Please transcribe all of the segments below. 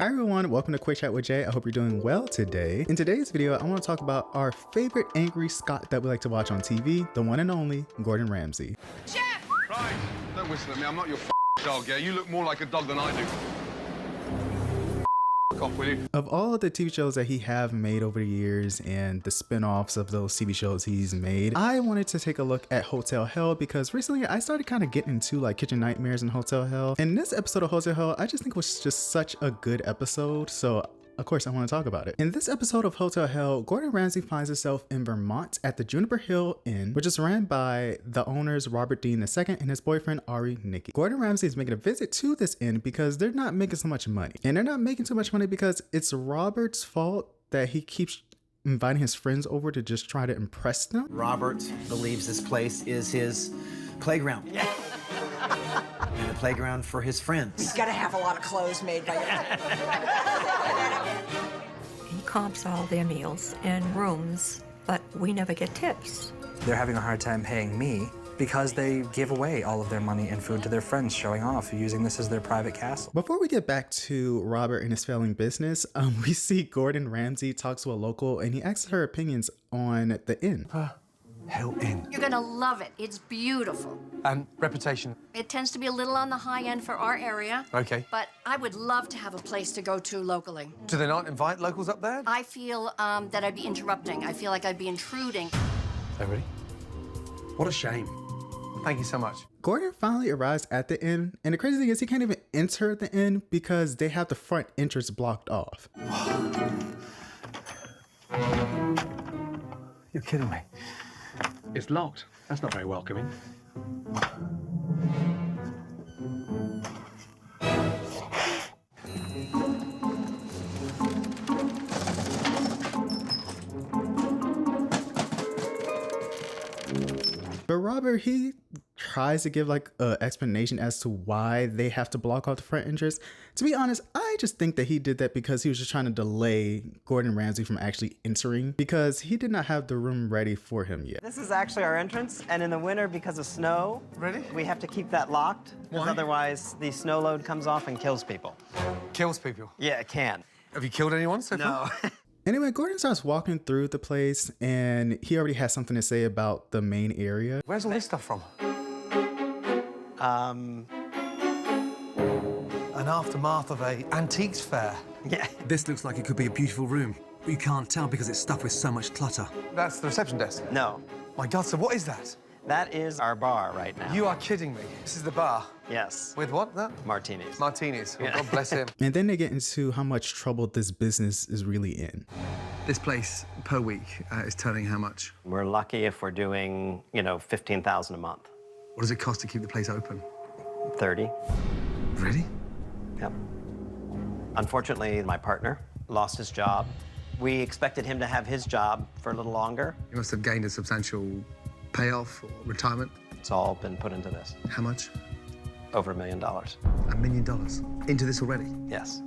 Hi everyone, welcome to Quick Chat with Jay. I hope you're doing well today. In today's video, I want to talk about our favorite angry Scot that we like to watch on TV, the one and only Gordon Ramsay. Chef! Right, don't whistle at me. I'm not your dog, yeah? You look more like a dog than I do. Off, will you? Of all the TV shows that he have made over the years and the spin-offs of those TV shows he's made, I wanted to take a look at Hotel Hell because recently I started kind of getting into like Kitchen Nightmares and Hotel Hell. And this episode of Hotel Hell, I just think was just such a good episode. So of course, I want to talk about it. In this episode of Hotel Hell, Gordon Ramsay finds himself in Vermont at the Juniper Hill Inn, which is ran by the owners Robert Dean II and his boyfriend Ari Nicky. Gordon Ramsay is making a visit to this inn because they're not making so much money. And they're not making too much money because it's Robert's fault that he keeps inviting his friends over to just try to impress them. Robert believes this place is his playground. Yeah. And a playground for his friends. He's gotta have a lot of clothes made by He comps all their meals and rooms, but we never get tips. They're having a hard time paying me because they give away all of their money and food to their friends, showing off, using this as their private castle. Before we get back to Robert and his failing business, we see Gordon Ramsay talk to a local and he asks her opinions on the inn. Hill Inn. You're gonna love it. It's beautiful. Reputation. It tends to be a little on the high end for our area. Okay. But I would love to have a place to go to locally. Do they not invite locals up there? I feel that I'd be interrupting. I feel like I'd be intruding. Oh, really? What a shame. Thank you so much. Gordon finally arrives at the inn, and the crazy thing is he can't even enter the inn because they have the front entrance blocked off. You're kidding me. It's locked. That's not very welcoming. But Robert, he tries to give like an explanation as to why they have to block off the front entrance. To be honest, I just think that he did that because he was just trying to delay Gordon Ramsay from actually entering because he did not have the room ready for him yet. This is actually our entrance, and in the winter, because of snow, Really? we have to keep that locked, because Why? otherwise the snow load comes off and kills people. Kills people. Yeah, it can. Have you killed anyone so far? No. Anyway, Gordon starts walking through the place and he already has something to say about the main area. Where's all this stuff from? An aftermath of a antiques fair. Yeah. This looks like it could be a beautiful room, but you can't tell because it's stuffed with so much clutter. That's the reception desk. No. My God, so what is that? That is our bar right now. You are kidding me. This is the bar. Yes. With what? That? Martinis. Martinis. Oh, Yeah. God bless him. And then they get into how much trouble this business is really in. This place per week is turning how much? We're lucky if we're doing, $15,000 a month. What does it cost to keep the place open? 30. Really? Yep. Unfortunately, my partner lost his job. We expected him to have his job for a little longer. You must have gained a substantial payoff or retirement. It's all been put into this. How much? Over $1 million. $1 million into this already? Yes.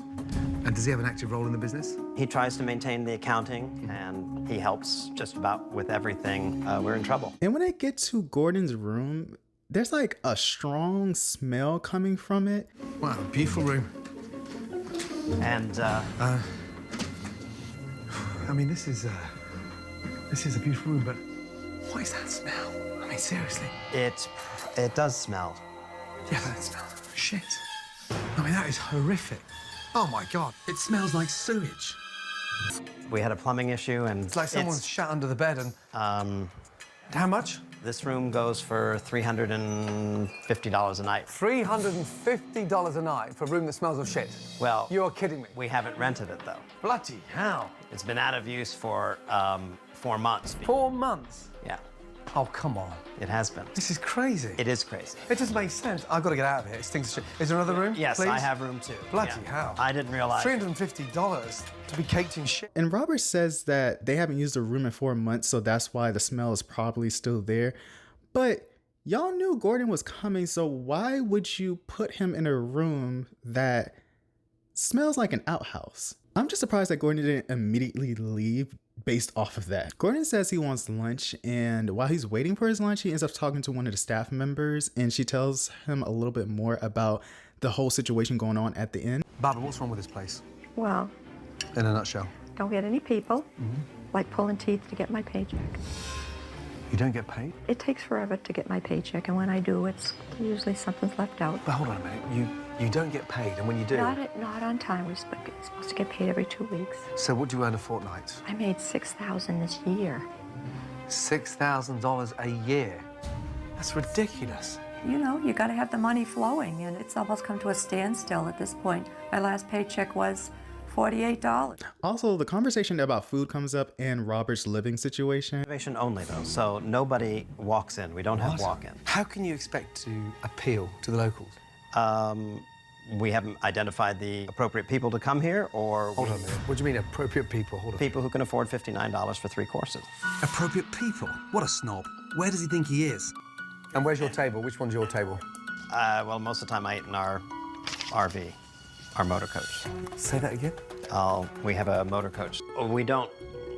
And does he have an active role in the business? He tries to maintain the accounting, and he helps just about with everything. We're in trouble. And when they get to Gordon's room, there's like a strong smell coming from it. Wow, beautiful room. And I mean, this is a beautiful room, but what is that smell? I mean, seriously. it does smell. Yeah, that smells shit. I mean, that is horrific. Oh my God, it smells like sewage. We had a plumbing issue, and It's like someone's shut under the bed and... How much? This room goes for $350 a night. $350 a night for a room that smells of shit. Well, You are kidding me. we haven't rented it, though. Bloody hell. It's been out of use for 4 months. 4 months? Yeah, Oh, come on. it has been. This is crazy. It is crazy. It just makes sense. I've got to get out of here. It stinks of shit. Is there another room? Yes, please? I have room too. Bloody Yeah. hell. I didn't realize. $350 to be caked in shit. And Robert says that they haven't used the room in 4 months, so that's why the smell is probably still there. But y'all knew Gordon was coming, so why would you put him in a room that smells like an outhouse? I'm just surprised that Gordon didn't immediately leave based off of that. Gordon says he wants lunch, and while he's waiting for his lunch, he ends up talking to one of the staff members, and she tells him a little bit more about the whole situation going on at the inn. Barbara, what's wrong with this place? Well, In a nutshell. don't get any people, like pulling teeth to get my paycheck. You don't get paid? It takes forever to get my paycheck, and when I do, it's usually something's left out. But hold on a minute. You don't get paid, and when you do... Not on time. We're supposed to get paid every 2 weeks. So what do you earn a fortnight? I made $6,000 this year. $6,000 a year? That's ridiculous. You know, you got to have the money flowing, and it's almost come to a standstill at this point. My last paycheck was $48. Also, the conversation about food comes up and Robert's living situation. Reservation only, though, so nobody walks in. We don't have What? walk-in. How can you expect to appeal to the locals? We haven't identified the appropriate people to come here, or Hold on a minute. What do you mean appropriate people? Hold on. people who can afford $59 for 3 courses. Appropriate people? What a snob. Where does he think he is? And where's your table? Which one's your table? Well, most of the time I eat in our RV, our motor coach. Say that again? We have a motor coach. We don't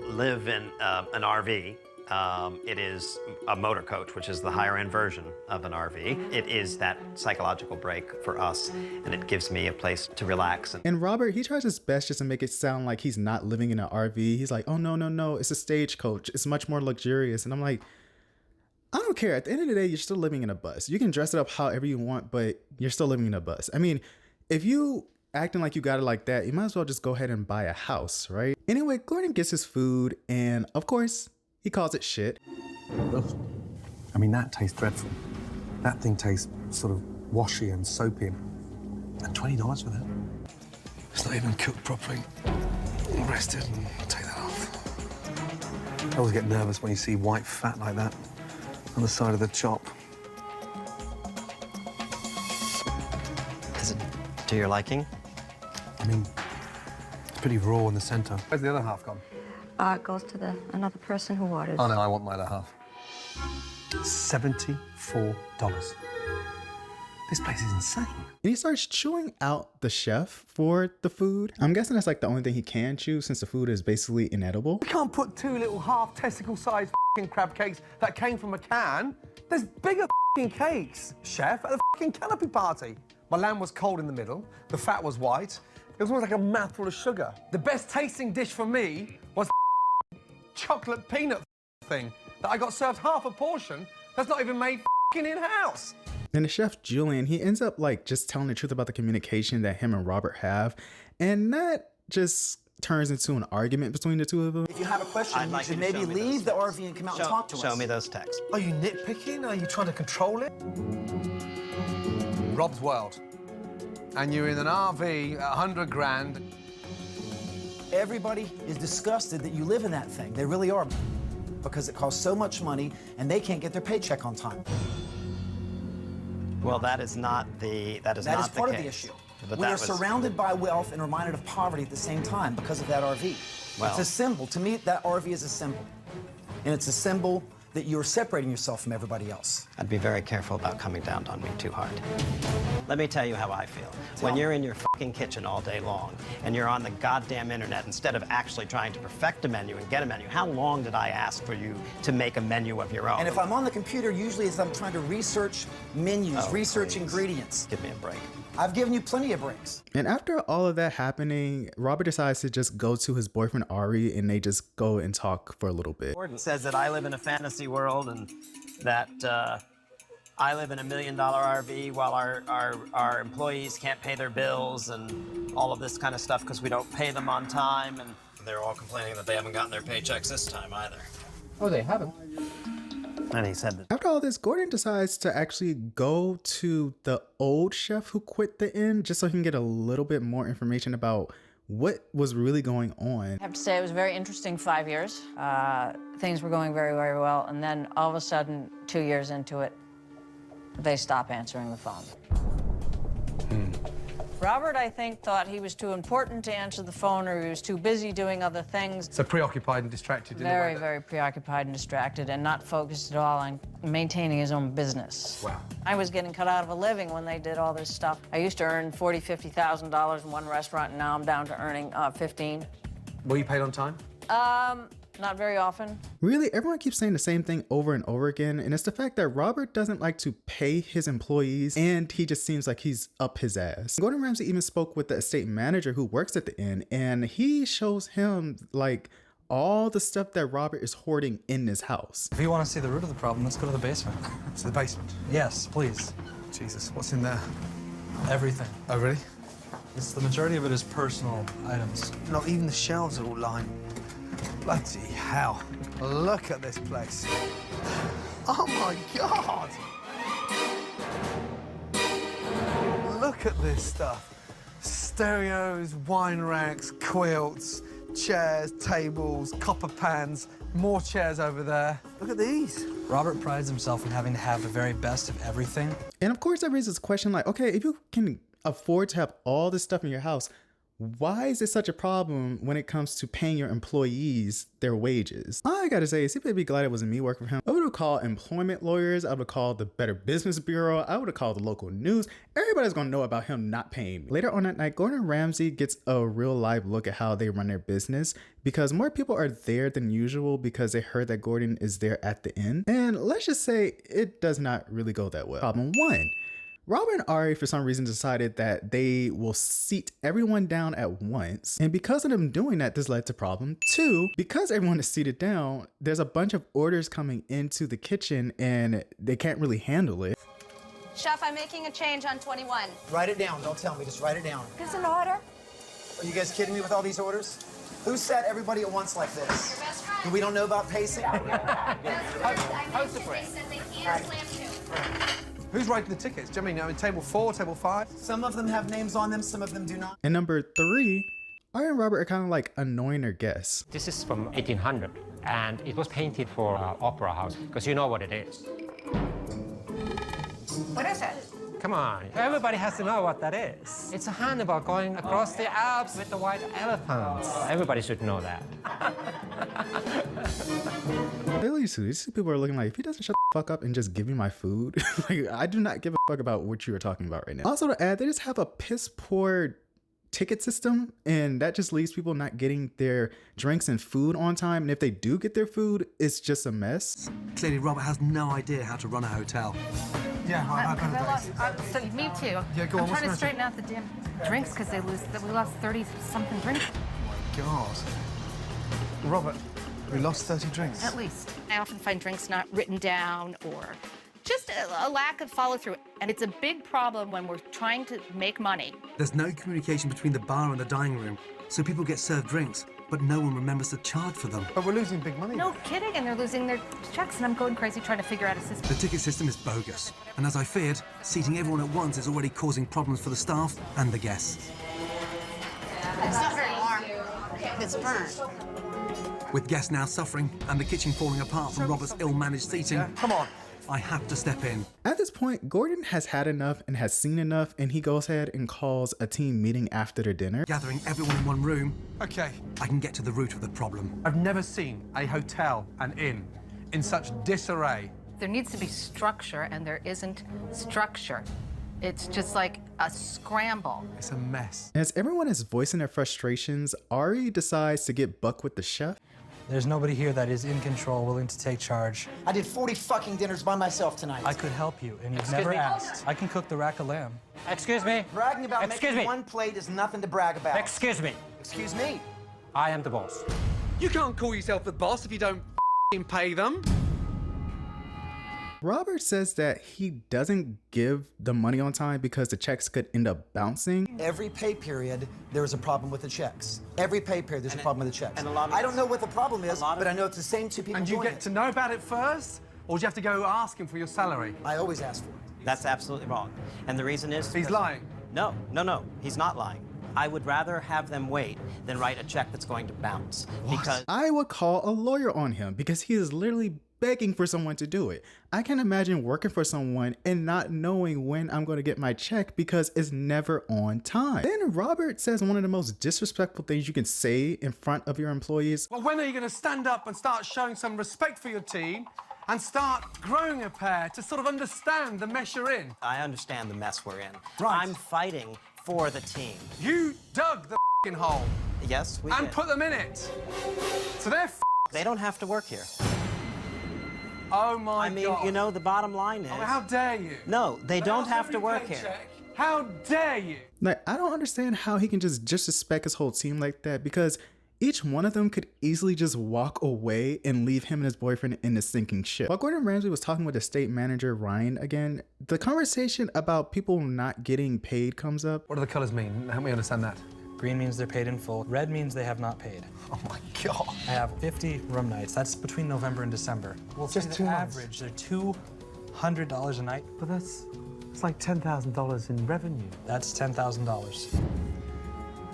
live in an RV. It is a motor coach, which is the higher-end version of an RV. It is that psychological break for us, and it gives me a place to relax. And Robert, he tries his best just to make it sound like he's not living in an RV. He's like, oh, no, it's a stagecoach. It's much more luxurious. And I'm like, I don't care. At the end of the day, you're still living in a bus. You can dress it up however you want, but you're still living in a bus. I mean, if you acting like you got it like that, you might as well just go ahead and buy a house, right? Anyway, Gordon gets his food, and of course, he calls it shit. I mean, that tastes dreadful. That thing tastes sort of washy and soapy. And $20 for that? It's not even cooked properly. Rest it and take that off. I always get nervous when you see white fat like that on the side of the chop. Is it to your liking? I mean, it's pretty raw in the centre. Where's the other half gone? It goes to another person who orders. Oh, no, I want my other half. $74. This place is insane. And he starts chewing out the chef for the food. I'm guessing that's like the only thing he can chew since the food is basically inedible. You can't put 2 little half-testicle-sized crab cakes that came from a can. There's bigger cakes, chef, at the canopy party. My lamb was cold in the middle. The fat was white. It was almost like a mouthful of sugar. The best tasting dish for me was chocolate peanut thing that I got served half a portion that's not even made in-house. And the chef, Julian, he ends up like just telling the truth about the communication that him and Robert have. And that just turns into an argument between the two of them. If you have a question, I'd you like should you to maybe show me leave those the texts. RV and come out and talk to us. Show me those texts. Are you nitpicking? Are you trying to control it? Rob's World. And you're in an RV at 100 grand. Everybody is disgusted that you live in that thing. They really are. Because it costs so much money and they can't get their paycheck on time. Well, that is not the That is part of the case. issue. But We that are was- surrounded by wealth and reminded of poverty at the same time because of that RV. Well- It's a symbol. To me, that RV is a symbol. And it's a symbol that you're separating yourself from everybody else. I'd be very careful about coming down on me too hard. Let me tell you how I feel. When you're in your fucking kitchen all day long and you're on the goddamn internet instead of actually trying to perfect a menu and get a menu, how long did I ask for you to make a menu of your own? And if I'm on the computer, usually as I'm trying to research menus, research please. ingredients. Give me a break. I've given you plenty of breaks. And after all of that happening, Robert decides to just go to his boyfriend Ari and they just go and talk for a little bit. Gordon says that I live in a fantasy world and that I live in $1 million RV while our employees can't pay their bills and all of this kind of stuff because we don't pay them on time. And they're all complaining that they haven't gotten their paychecks this time either. Oh, they haven't? And he said that. After all this, Gordon decides to actually go to the old chef who quit the inn just so he can get a little bit more information about what was really going on. I have to say it was a very interesting 5 years. Things were going very, very well, and then all of a sudden, 2 years into it, they stopped answering the phone. Robert, I think, thought he was too important to answer the phone, or he was too busy doing other things. So preoccupied and distracted in a way Very, that- very preoccupied and distracted, and not focused at all on maintaining his own business. Wow. I was getting cut out of a living when they did all this stuff. I used to earn $40,000, $50,000 in one restaurant, and now I'm down to earning 15. Were you paid on time? Not very often. Really, everyone keeps saying the same thing over and over again, and it's the fact that Robert doesn't like to pay his employees, and he just seems like he's up his ass. Gordon Ramsay even spoke with the estate manager who works at the inn, and he shows him like all the stuff that Robert is hoarding in this house. If you want to see the root of the problem, let's go to the basement. To the basement? Yes, please. Jesus, what's in there? Everything. Oh, really? It's the majority of it is personal items. Not even the shelves are all lined. Bloody hell. Look at this place. Oh my God. Look at this stuff. Stereos, wine racks, quilts, chairs, tables, copper pans, more chairs over there. Look at these. Robert prides himself in having to have the very best of everything. And of course that raises a question like, okay, if you can afford to have all this stuff in your house, why is it such a problem when it comes to paying your employees their wages? I gotta say, see, be glad it wasn't me working for him. I would have called employment lawyers. I would have called the Better Business Bureau. I would have called the local news. Everybody's gonna know about him not paying me. Later on that night, Gordon Ramsay gets a real live look at how they run their business because more people are there than usual because they heard that Gordon is there at the inn. And let's just say it does not really go that well. Problem one. Robert and Ari, for some reason, decided that they will seat everyone down at once. And because of them doing that, this led to problem two. Because everyone is seated down, there's a bunch of orders coming into the kitchen and they can't really handle it. Chef, I'm making a change on 21. Write it down. Don't tell me. Just write it down. There's an order. Are you guys kidding me with all these orders? Who sat everybody at once like this? Your best friend. We don't know about pacing? Who's writing the tickets? Do you mean table 4, table 5? Some of them have names on them, some of them do not. And number three, Ari and Robert are kind of like annoying their guests. This is from 1800, and it was painted for opera house, because you know what it is. What is it? Come on, everybody has to know what that is. It's a Hannibal going across the Alps with the white elephants. Everybody should know that. Really, these people are looking like, if he doesn't shut the fuck up and just give me my food, like, I do not give a fuck about what you are talking about right now. Also to add, they just have a piss poor ticket system, and that just leaves people not getting their drinks and food on time. And if they do get their food, it's just a mess. Clearly, Robert has no idea how to run a hotel. Yeah, So me too. Yeah, go on. I'm trying to straighten out the damn drinks because we lost 30-something drinks. God. Robert, we lost 30 drinks. At least. I often find drinks not written down or just a lack of follow-through. And it's a big problem when we're trying to make money. There's no communication between the bar and the dining room, so people get served drinks, but no one remembers to charge for them. But we're losing big money. No kidding, and they're losing their checks, and I'm going crazy trying to figure out a system. The ticket system is bogus, and as I feared, seating everyone at once is already causing problems for the staff and the guests. It's not very warm. It's burnt. With guests now suffering and the kitchen falling apart from Robert's ill-managed seating, Come on. I have to step in. At this point, Gordon has had enough and has seen enough, and he goes ahead and calls a team meeting after their dinner. Gathering everyone in one room, Okay. I can get to the root of the problem. I've never seen a hotel, an inn, in such disarray. There needs to be structure, and there isn't structure. It's just like a scramble. It's a mess. As everyone is voicing their frustrations, Ari decides to get buck with the chef. There's nobody here that is in control, willing to take charge. I did 40 fucking dinners by myself tonight. I could help you, and you've Excuse never me? asked. I can cook the rack of lamb. Excuse me? Bragging about Excuse making me. one plate is nothing to brag about. Excuse me. Excuse me. I am the boss. You can't call yourself the boss if you don't pay them. Robert says that he doesn't give the money on time because the checks could end up bouncing. Every pay period, there is a problem with the checks. Every pay period, there's a problem with the checks. and a lot of- I don't know what the problem is, but I know it's the same two people And you doing get it. to know about it first, or do you have to go ask him for your salary? I always ask for it. That's absolutely wrong. And the reason is... He's lying. No, he's not lying. I would rather have them wait than write a check that's going to bounce. Because I would call a lawyer on him because he is literally begging for someone to do it. I can't imagine working for someone and not knowing when I'm going to get my check because it's never on time. Then Robert says one of the most disrespectful things you can say in front of your employees. Well, when are you going to stand up and start showing some respect for your team and start growing a pair to sort of understand the mess you're in? I understand the mess we're in. Right. I'm fighting for the team. You dug the hole Yes, we and did. put them in it. So they're They don't have to work here. Oh my I mean, God. you know, the bottom line is... Oh, how dare you? No, they don't have to work here. How dare you? Like, I don't understand how he can just disrespect his whole team like that, because each one of them could easily just walk away and leave him and his boyfriend in the sinking ship. While Gordon Ramsay was talking with estate manager Ryan again, the conversation about people not getting paid comes up. What do the colours mean? Help me understand that. Green means they're paid in full. Red means they have not paid. Oh my God. I have 50 room nights. That's between November and December. Well, Just the 2 months. average, they're $200 a night. But it's like $10,000 in revenue. That's $10,000.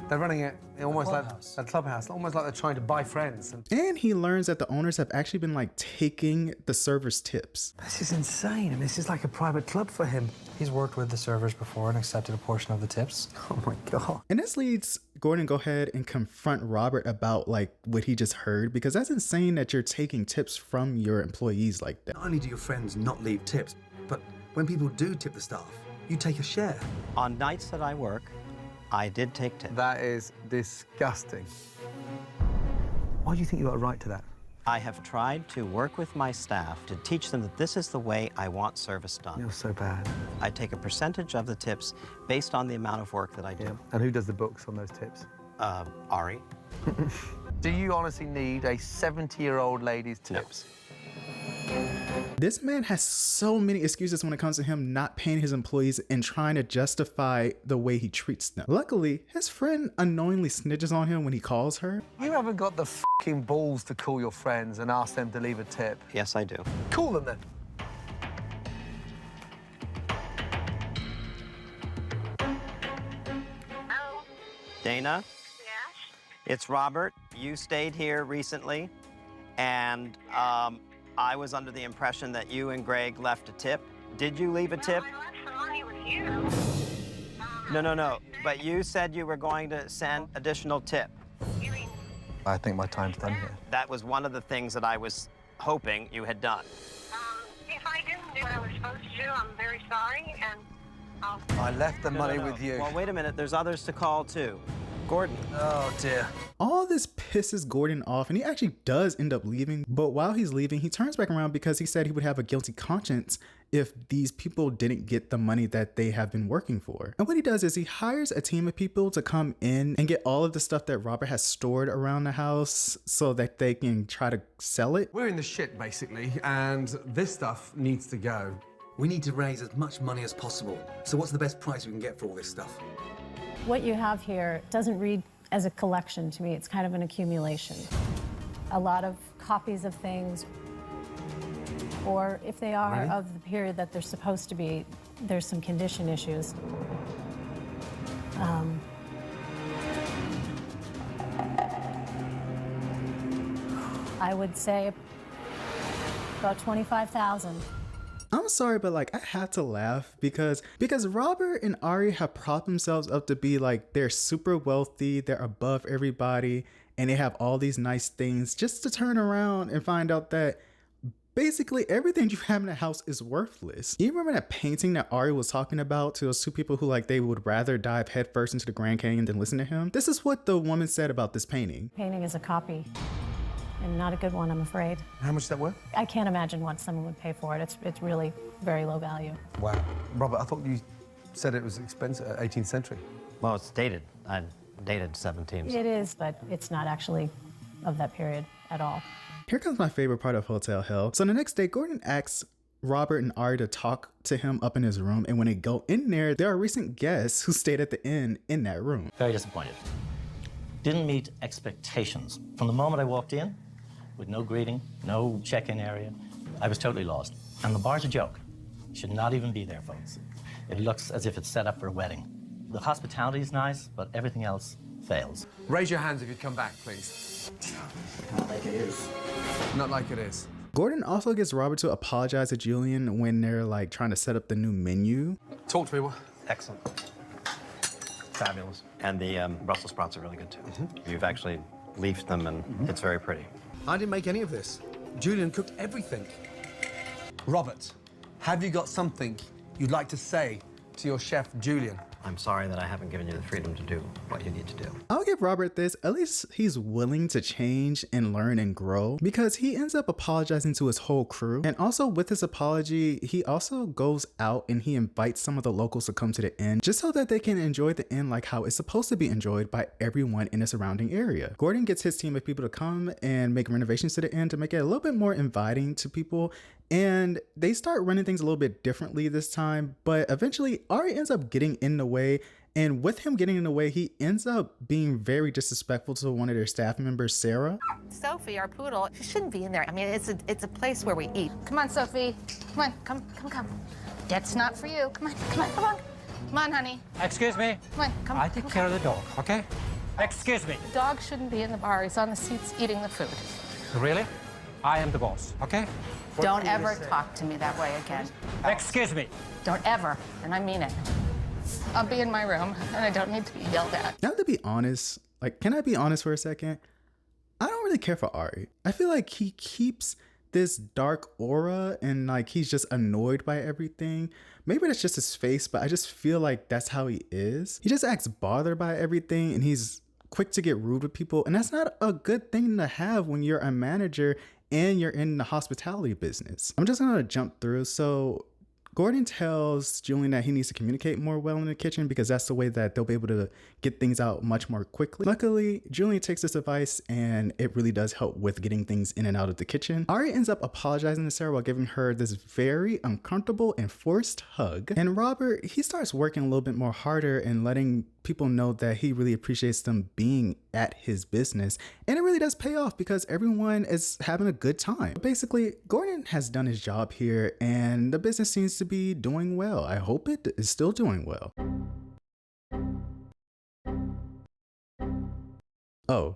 They're running it almost like a clubhouse, almost like they're trying to buy friends. And he learns that the owners have actually been like taking the servers' tips. This is insane. This is like a private club for him. He's worked with the servers before and accepted a portion of the tips. Oh my God. And this leads Gordon to go ahead and confront Robert about like what he just heard, because that's insane that you're taking tips from your employees like that. Not only do your friends not leave tips, but when people do tip the staff, you take a share. On nights that I work, I did take tips. That is disgusting. Why do you think you got a right to that? I have tried to work with my staff to teach them that this is the way I want service done. You're so bad. I take a percentage of the tips based on the amount of work that I do. Yeah. And who does the books on those tips? Ari. Do you honestly need a 70-year-old lady's tips? This man has so many excuses when it comes to him not paying his employees and trying to justify the way he treats them. Luckily, his friend unknowingly snitches on him when he calls her. You haven't got the fucking balls to call your friends and ask them to leave a tip. Yes, I do. Call them then. Dana? Yes? It's Robert. You stayed here recently, and I was under the impression that you and Greg left a tip. Did you leave a tip? I left some money with you. No. But you said you were going to send additional tip. You mean, I think my time's done here. That was one of the things that I was hoping you had done. if I didn't do what I was supposed to do, I'm very sorry, and I'll... I left the money No. with you. Well, wait a minute. There's others to call, too. Gordon. Oh, dear. All this pisses Gordon off, and he actually does end up leaving. But while he's leaving, he turns back around because he said he would have a guilty conscience if these people didn't get the money that they have been working for. And what he does is he hires a team of people to come in and get all of the stuff that Robert has stored around the house so that they can try to sell it. We're in the shit, basically, and this stuff needs to go. We need to raise as much money as possible. So what's the best price we can get for all this stuff? What you have here doesn't read as a collection to me. It's kind of an accumulation. A lot of copies of things, or if they are of the period that they're supposed to be, there's some condition issues. I would say about 25,000. I'm sorry, but like I had to laugh because Robert and Ari have propped themselves up to be like they're super wealthy, they're above everybody, and they have all these nice things, just to turn around and find out that basically everything you have in the house is worthless. You remember that painting that Ari was talking about to those two people who like they would rather dive headfirst into the Grand Canyon than listen to him? This is what the woman said about this painting. Painting is a copy, and not a good one, I'm afraid. How much is that worth? I can't imagine what someone would pay for it. It's really very low value. Wow. Robert, I thought you said it was expensive, 18th century. Well, it's dated. I dated 17. It is, but it's not actually of that period at all. Here comes my favorite part of Hotel Hell. So the next day, Gordon asks Robert and Ari to talk to him up in his room, and when they go in there, there are recent guests who stayed at the inn in that room. Very disappointed. Didn't meet expectations. From the moment I walked in, with no greeting, no check-in area, I was totally lost. And the bar's a joke. Should not even be there, folks. It looks as if it's set up for a wedding. The hospitality is nice, but everything else fails. Raise your hands if you'd come back, please. Not like it is. Not like it is. Gordon also gets Robert to apologize to Julian when they're like trying to set up the new menu. Talk to me. Excellent. Fabulous. And the Brussels sprouts are really good, too. You've actually leafed them, and it's very pretty. I didn't make any of this. Julian cooked everything. Robert, have you got something you'd like to say to your chef, Julian? I'm sorry that I haven't given you the freedom to do what you need to do. I'll give Robert this, at least he's willing to change and learn and grow, because he ends up apologizing to his whole crew. And also with his apology, he also goes out and he invites some of the locals to come to the inn just so that they can enjoy the inn like how it's supposed to be enjoyed by everyone in the surrounding area. Gordon gets his team of people to come and make renovations to the inn to make it a little bit more inviting to people, and they start running things a little bit differently this time, but eventually Ari ends up getting in the way, and with him getting in the way, he ends up being very disrespectful to one of their staff members, Sarah. Sophie, our poodle, she shouldn't be in there. I mean, it's a place where we eat. Come on, Sophie. Come on, come. That's not for you. Come on. Come on, honey. Excuse me. Come on, come. I take care of the dog, okay? Excuse me. The dog shouldn't be in the bar. He's on the seats eating the food. Really? I am the boss, okay? Don't ever talk to me that way again. Excuse me. Don't ever, and I mean it. I'll be in my room, and I don't need to be yelled at. Now, to be honest, can I be honest for a second? I don't really care for Ari. I feel like he keeps this dark aura and he's just annoyed by everything. Maybe that's just his face, but I just feel like that's how he is. He just acts bothered by everything, and he's quick to get rude with people, and that's not a good thing to have when you're a manager and you're in the hospitality business. I'm just gonna jump through. So Gordon tells Julian that he needs to communicate more well in the kitchen because that's the way that they'll be able to get things out much more quickly. Luckily, Julian takes this advice and it really does help with getting things in and out of the kitchen. Ari ends up apologizing to Sarah while giving her this very uncomfortable and forced hug. And Robert, he starts working a little bit more harder and letting people know that he really appreciates them being at his business. And it really does pay off because everyone is having a good time. Basically, Gordon has done his job here and the business seems to be doing well. I hope it is still doing well. Oh,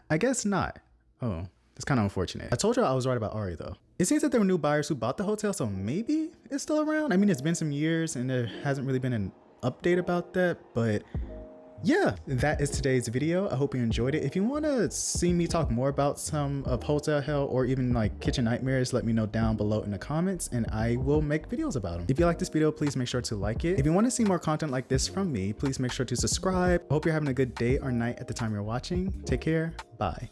I guess not. Oh, that's kind of unfortunate. I told you I was right about Ari though. It seems that there were new buyers who bought the hotel, so maybe it's still around. I mean, it's been some years and there hasn't really been an update about that, but yeah, that is today's video. I hope you enjoyed it. If you want to see me talk more about some of Hotel Hell or even kitchen nightmares, let me know down below in the comments and I will make videos about them. If you like this video, please make sure to like it. If you want to see more content like this from me, please make sure to subscribe. I hope you're having a good day or night at the time you're watching. Take care. Bye.